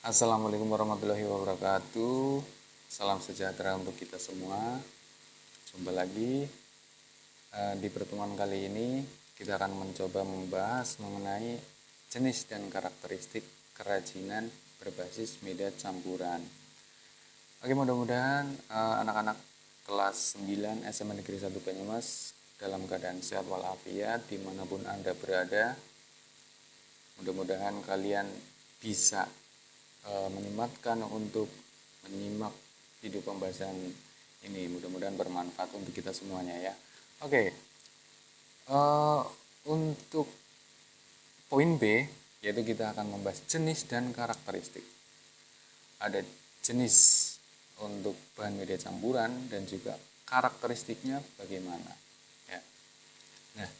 Assalamualaikum warahmatullahi wabarakatuh. Salam sejahtera untuk kita semua. Jumpa lagi di pertemuan kali ini kita akan mencoba membahas mengenai jenis dan karakteristik kerajinan berbasis media campuran. Oke, mudah-mudahan anak-anak kelas 9 SMA Negeri 1 Banyumas dalam keadaan sehat walafiat dimanapun Anda berada. Mudah-mudahan kalian bisa menyematkan untuk menyimak video pembahasan ini. Mudah-mudahan bermanfaat untuk kita semuanya ya. Oke, untuk poin B, yaitu kita akan membahas jenis dan karakteristik. Ada jenis untuk bahan media campuran dan juga karakteristiknya bagaimana. Ya. Nah,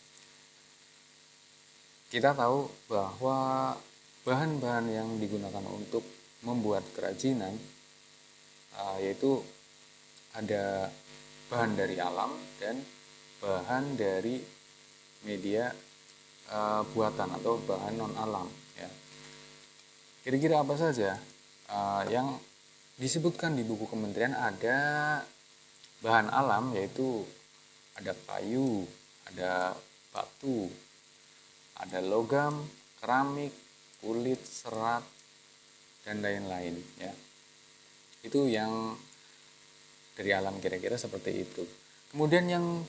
kita tahu bahwa bahan-bahan yang digunakan untuk membuat kerajinan yaitu ada bahan dari alam dan bahan dari media buatan atau bahan non alam ya. Kira-kira apa saja yang disebutkan di buku kementerian? Ada bahan alam yaitu ada kayu, ada batu, ada logam, keramik, kulit, serat, dan lain-lain ya. Itu yang dari alam, kira-kira seperti itu. Kemudian yang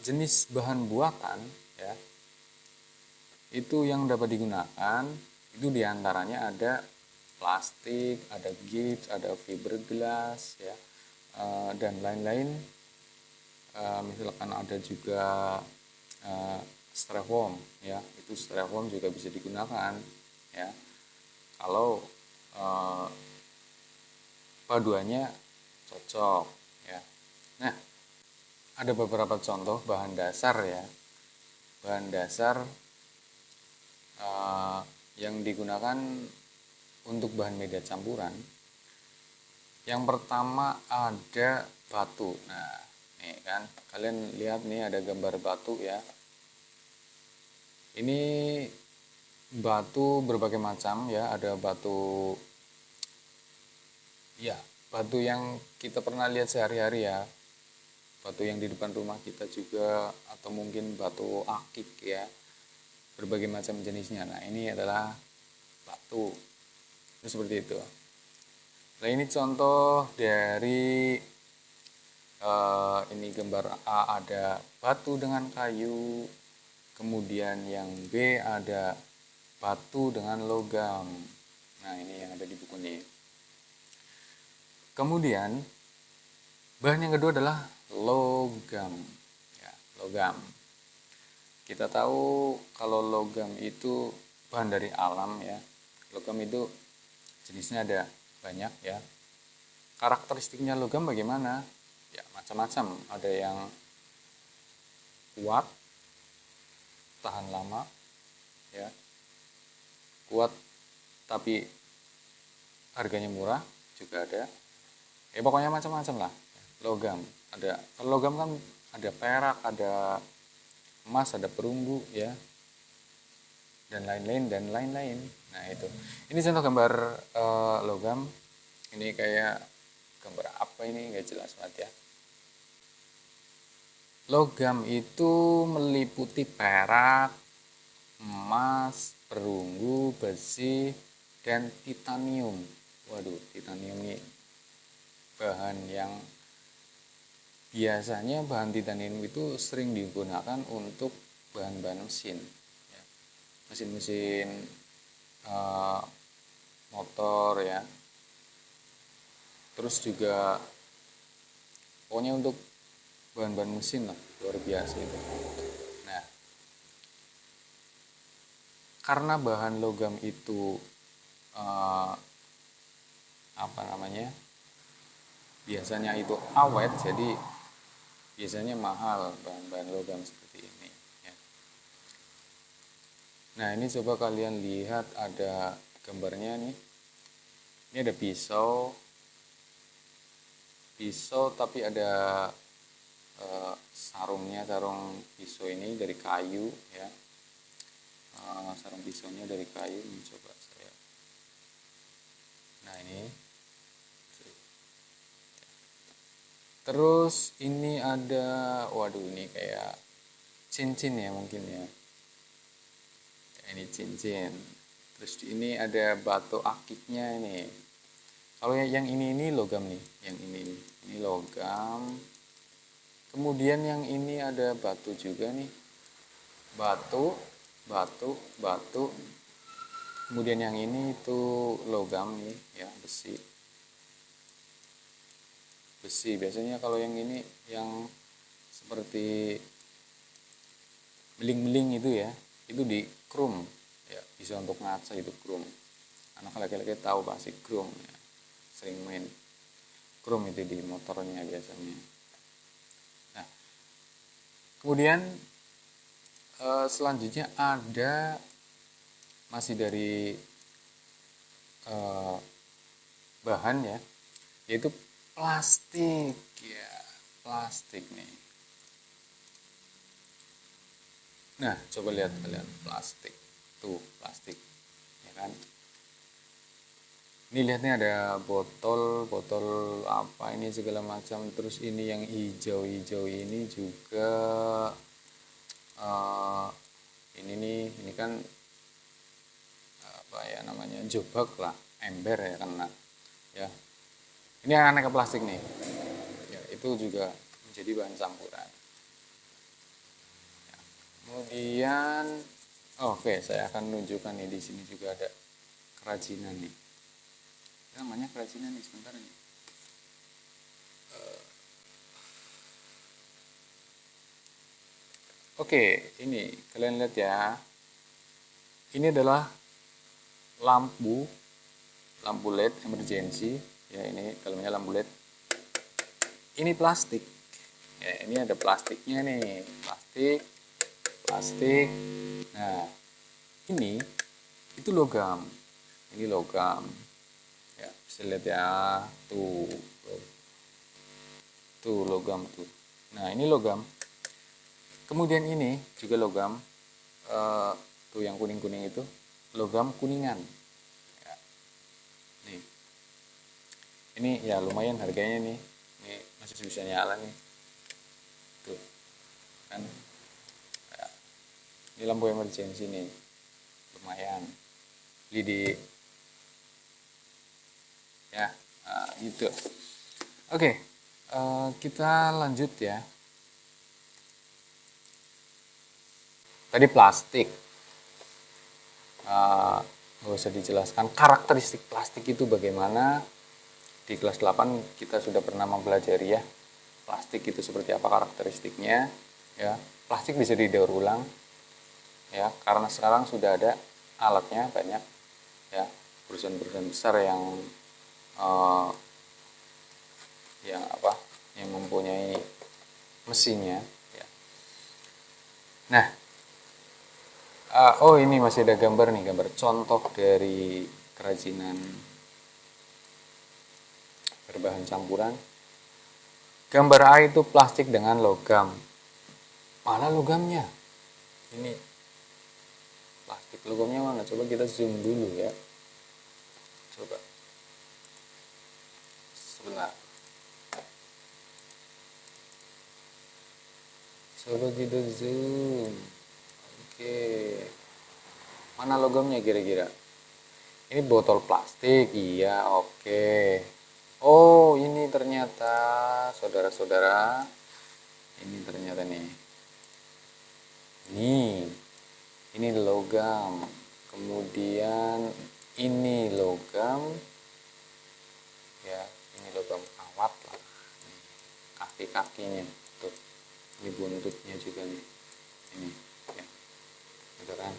jenis bahan buatan ya, itu yang dapat digunakan itu diantaranya ada plastik, ada gips, ada fiberglass ya, dan lain-lain. Misalkan ada juga styrofoam ya, itu styrofoam juga bisa digunakan ya kalau paduannya cocok ya. Nah, ada beberapa contoh bahan dasar ya, bahan dasar yang digunakan untuk bahan media campuran. Yang pertama ada batu. Nah, nih kan kalian lihat nih ada gambar batu ya. Ini batu berbagai macam ya, ada batu ya, batu yang kita pernah lihat sehari-hari ya, batu yang di depan rumah kita juga, atau mungkin batu akik ya, berbagai macam jenisnya. Nah, ini adalah batu itu seperti itu. Nah, ini contoh dari ini gambar A, ada batu dengan kayu. Kemudian yang B ada batu dengan logam. Nah, ini yang ada di buku ini. Kemudian bahan yang kedua adalah logam. Ya, logam. Kita tahu kalau logam itu bahan dari alam ya. Logam itu jenisnya ada banyak ya. Karakteristiknya logam bagaimana? Ya, macam-macam. Ada yang kuat, tahan lama ya, kuat tapi harganya murah juga ada ya, pokoknya macam-macam lah logam. Ada, kalau logam kan ada perak, ada emas, ada perunggu ya, dan lain-lain. Nah, itu ini contoh gambar logam. Ini kayak gambar apa ini, nggak jelas banget ya. Logam itu meliputi perak, emas, perunggu, besi, dan titanium. Waduh, titanium ini bahan yang biasanya bahan titanium itu sering digunakan untuk bahan-bahan mesin. Ya. Mesin-mesin motor ya. Terus juga pokoknya untuk bahan-bahan mesin lah, luar biasa itu. Nah, karena bahan logam itu biasanya itu awet, jadi biasanya mahal bahan-bahan logam seperti ini ya. Nah, ini coba kalian lihat ada gambarnya nih. Ini ada pisau tapi ada sarungnya. Sarung pisau ini dari kayu ya. Sarung pisaunya dari kayu. Ini coba saya Nah ini, terus ini ada, waduh ini kayak cincin ya mungkin ya. Ini cincin. Terus ini ada batu akiknya ini. Kalau yang ini logam nih, yang ini logam. Kemudian yang ini ada batu juga nih, batu, batu. Kemudian yang ini itu logam nih, ya besi. Besi biasanya kalau yang ini yang seperti beling-beling itu ya, itu di chrome ya, bisa untuk ngaca itu chrome. Anak laki-laki tahu pasti chrome ya, sering main chrome itu di motornya biasanya. Nah kemudian selanjutnya ada masih dari bahan ya, yaitu plastik ya, plastik nih. Nah coba lihat kalian, plastik tuh, plastik ya kan. Ini lihatnya ada botol apa ini segala macam. Terus ini yang hijau-hijau ini juga ini kan apa ya namanya, jobak lah, ember ya kena ya. Ini aneka plastik nih ya, itu juga menjadi bahan campuran ya. Kemudian oke, saya akan menunjukkan nih, di sini juga ada kerajinan nih, namanya kerajinan nih, sebentar nih. Oke, ini kalian lihat ya, ini adalah lampu LED emergency ya. Ini dalamnya lampu LED, ini plastik ya, ini ada plastiknya nih, plastik. Nah ini itu logam, ini logam ya, bisa lihat ya, tuh logam tuh. Nah ini logam, kemudian ini juga logam, tuh yang kuning-kuning itu logam kuningan ya. Nih ini ya lumayan harganya nih, ini masih bisa nyala nih tuh kan ya. Ini lampu emergency nih, lumayan beli di ya, gitu. Oke, kita lanjut ya. Tadi plastik, nggak usah dijelaskan karakteristik plastik itu bagaimana. Di kelas 8 kita sudah pernah mempelajari ya, plastik itu seperti apa karakteristiknya ya. Plastik bisa didaur ulang ya, karena sekarang sudah ada alatnya banyak ya, perusahaan-perusahaan besar yang mempunyai mesinnya ya. Nah oh ini masih ada gambar nih, gambar contoh dari kerajinan berbahan campuran. Gambar A itu plastik dengan logam. Mana logamnya? Ini plastik, logamnya mana? Coba kita zoom dulu ya. Coba. Sebentar. Coba kita zoom. Oke. Mana logamnya kira-kira? Ini botol plastik, iya, oke. Oh, ini ternyata saudara-saudara. Ini ternyata nih. Ini logam. Kemudian ini logam. Ya, ini logam kawat lah. Kaki-kakinya tuh. Ini buntutnya juga nih. Ini ya. Gitu kan.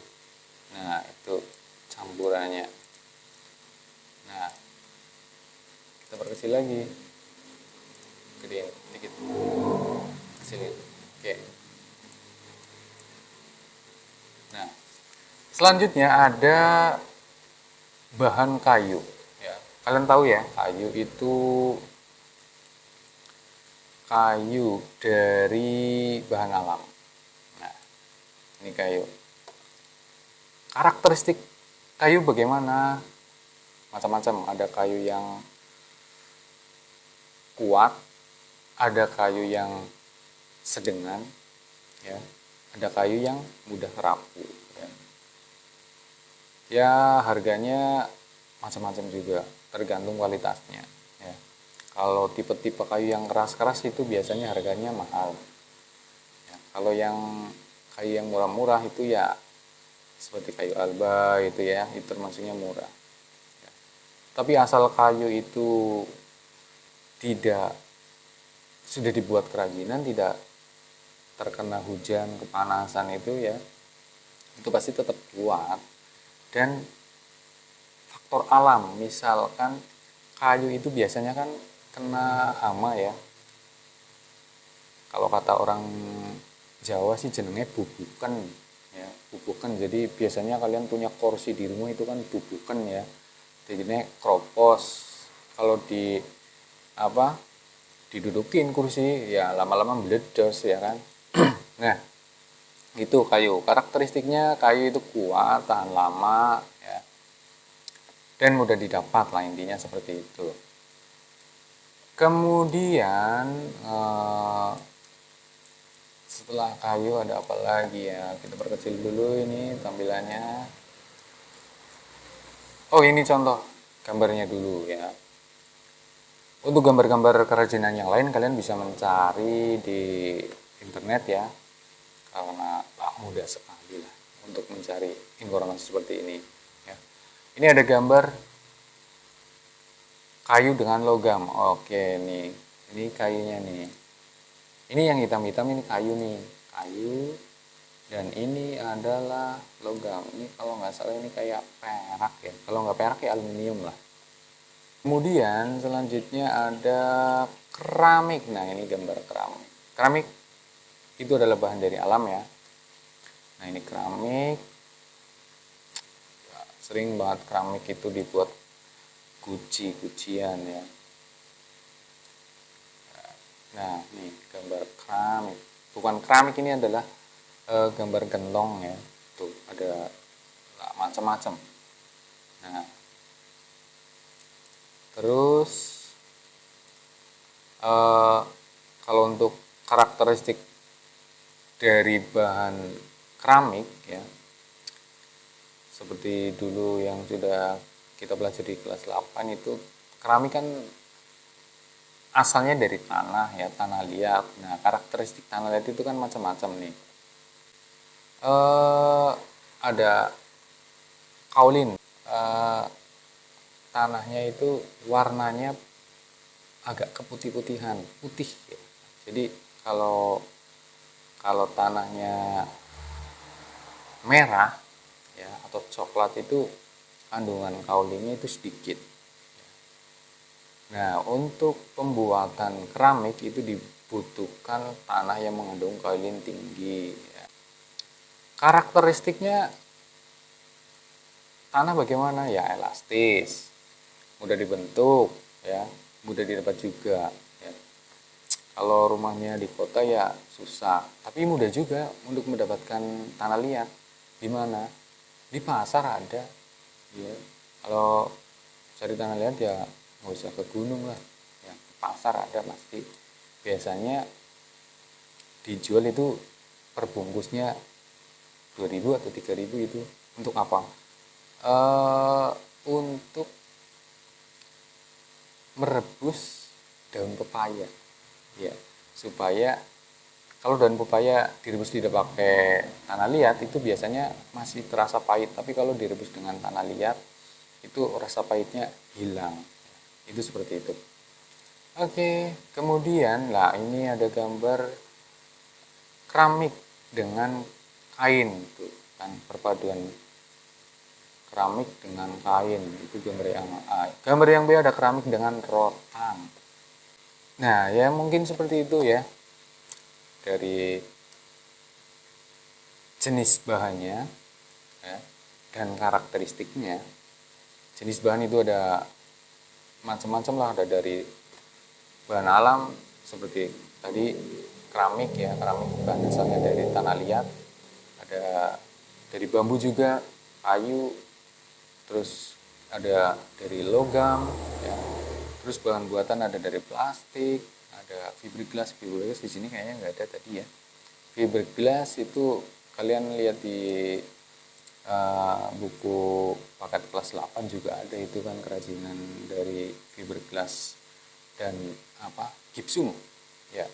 Nah, itu campurannya. Nah, kita perkecil lagi, gedein dikit, kecilin. Oke. Nah selanjutnya ada bahan kayu ya. Kalian tahu ya, kayu itu kayu dari bahan alam. Nah ini kayu, karakteristik kayu bagaimana? macam-macam. Ada kayu yang kuat, ada kayu yang sedengan, ya, ada kayu yang mudah rapuh. Ya, harganya macam-macam juga, tergantung kualitasnya. Ya. Kalau tipe-tipe kayu yang keras-keras itu biasanya harganya mahal. Ya, kalau yang kayu yang murah-murah itu ya seperti kayu alba itu ya, itu termasuknya murah. Ya. Tapi asal kayu itu tidak sudah dibuat kerajinan, tidak terkena hujan, kepanasan itu ya, itu pasti tetap kuat. Dan faktor alam, misalkan kayu itu biasanya kan kena hama ya. Kalau kata orang Jawa sih jenenge bubukan ya, bubukan. Jadi biasanya kalian punya kursi di rumah itu kan bubukan ya. Jadinya kropos. Kalau di apa didudukin kursi ya lama-lama meledos ya kan. Nah, itu kayu. Karakteristiknya kayu itu kuat, tahan lama ya. Dan mudah didapat lah, intinya seperti itu. Kemudian setelah kayu ada apa lagi ya? Kita perkecil dulu ini tampilannya. Oh, ini contoh gambarnya dulu ya. Untuk gambar-gambar kerajinan yang lain kalian bisa mencari di internet ya. Karena mudah sekali lah untuk mencari informasi seperti ini ya. Ini ada gambar kayu dengan logam. Oke nih, ini kayunya nih. Ini yang hitam-hitam ini kayu nih, kayu. Dan ini adalah logam. Ini kalau nggak salah ini kayak perak ya. Kalau nggak perak ya aluminium lah. Kemudian selanjutnya ada keramik. Nah ini gambar keramik. Keramik itu adalah bahan dari alam ya. Nah ini keramik. Ya, sering banget keramik itu dibuat guci-gucian ya. Nah ini gambar keramik. Bukan keramik, ini adalah gambar gentong ya. Tuh ada macam-macam. Nah terus kalau untuk karakteristik dari bahan keramik ya, seperti dulu yang sudah kita pelajari di kelas 8 itu, keramik kan asalnya dari tanah ya, tanah liat. Nah karakteristik tanah liat itu kan macam-macam nih. Ada kaolin, tanahnya itu warnanya agak keputih-putihan, putih ya. Jadi kalau tanahnya merah ya atau coklat itu kandungan kaulinnya itu sedikit. Nah, untuk pembuatan keramik itu dibutuhkan tanah yang mengandung kaolin tinggi ya. Karakteristiknya tanah bagaimana ya, elastis, mudah dibentuk ya, mudah didapat juga ya. Kalau rumahnya di kota ya susah, tapi mudah juga untuk mendapatkan tanah liat. Di mana? Di pasar ada ya. Kalau cari tanah liat ya nggak usah ke gunung lah ya, pasar ada pasti. Biasanya dijual itu per bungkusnya 2.000 atau 3.000 itu. Untuk apa? Untuk merebus daun pepaya ya, supaya kalau daun pepaya direbus tidak pakai tanah liat itu biasanya masih terasa pahit, tapi kalau direbus dengan tanah liat itu rasa pahitnya hilang. Itu seperti itu. Oke, kemudian lah ini ada gambar keramik dengan kain tuh kan, perpaduan keramik dengan kain. Itu gambar yang A. Gambar yang B ada keramik dengan rotan. Nah ya mungkin seperti itu ya, dari jenis bahannya ya, dan karakteristiknya. Jenis bahan itu ada macam-macam lah, ada dari bahan alam seperti tadi keramik ya, keramik bahan asalnya dari tanah liat, ada dari bambu juga, kayu, terus ada dari logam ya. Terus bahan buatan ada dari plastik, ada fiberglass di sini kayaknya nggak ada tadi ya. Fiberglass itu kalian lihat di buku paket kelas 8 juga ada itu kan, kerajinan dari fiberglass dan gipsum ya,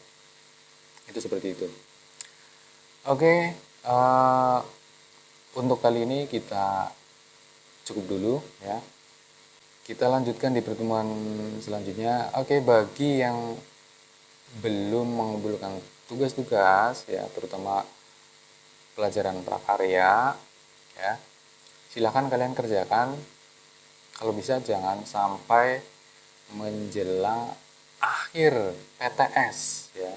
itu seperti itu. Oke, untuk kali ini kita cukup dulu ya. Kita lanjutkan di pertemuan selanjutnya. Oke, bagi yang belum mengumpulkan tugas-tugas ya, terutama pelajaran prakarya ya, silahkan kalian kerjakan. Kalau bisa jangan sampai menjelang akhir PTS ya.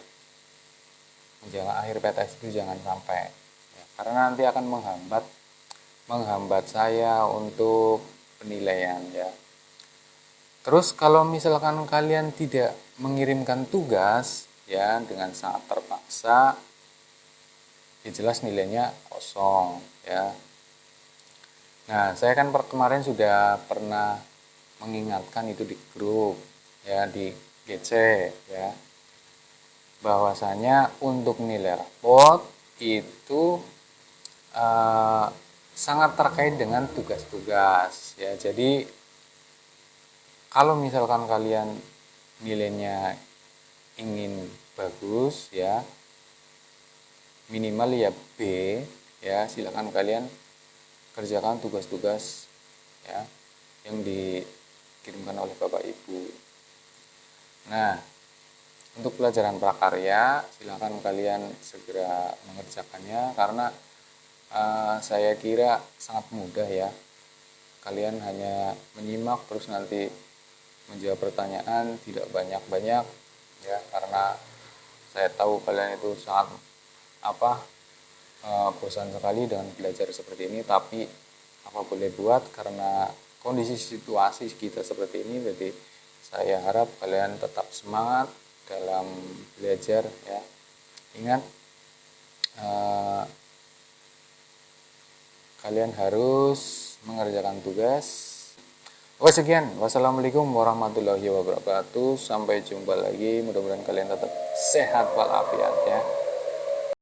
Menjelang akhir PTS itu jangan sampai ya, karena nanti akan menghambat saya untuk penilaian ya. Terus kalau misalkan kalian tidak mengirimkan tugas ya dengan sangat terpaksa, ya jelas nilainya kosong ya. Nah, saya kan kemarin sudah pernah mengingatkan itu di grup ya, di GC ya, bahwasanya untuk nilai raport itu sangat terkait dengan tugas-tugas ya. Jadi kalau misalkan kalian nilainya ingin bagus ya, minimal ya B ya, silakan kalian kerjakan tugas-tugas ya yang dikirimkan oleh Bapak Ibu. Nah, untuk pelajaran prakarya silakan kalian segera mengerjakannya, karena saya kira sangat mudah ya. Kalian hanya menyimak terus nanti menjawab pertanyaan, tidak banyak-banyak ya, karena saya tahu kalian itu sangat bosan sekali dengan belajar seperti ini, tapi apa boleh buat, karena kondisi situasi kita seperti ini, jadi saya harap kalian tetap semangat dalam belajar ya. Ingat, kalian harus mengerjakan tugas. Oke, sekian. Wassalamualaikum warahmatullahi wabarakatuh. Sampai jumpa lagi. Mudah-mudahan kalian tetap sehat walafiat ya.